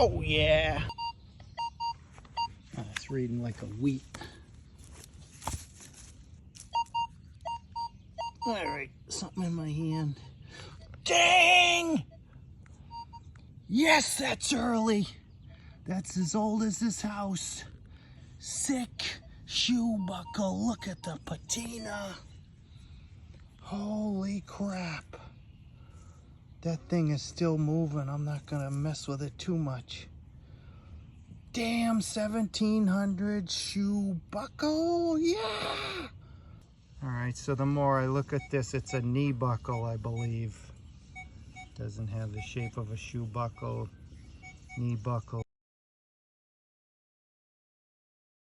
Oh yeah. Oh, it's reading like a wheat. All right, something in my hand. Dang! Yes, that's early. That's as old as this house. Sick shoe buckle. Look at the patina. Holy crap. That thing is still moving. I'm not gonna mess with it too much. Damn, 1700 shoe buckle. Yeah! All right, so the more I look at this, it's a knee buckle, I believe. Doesn't have the shape of a shoe buckle. Knee buckle.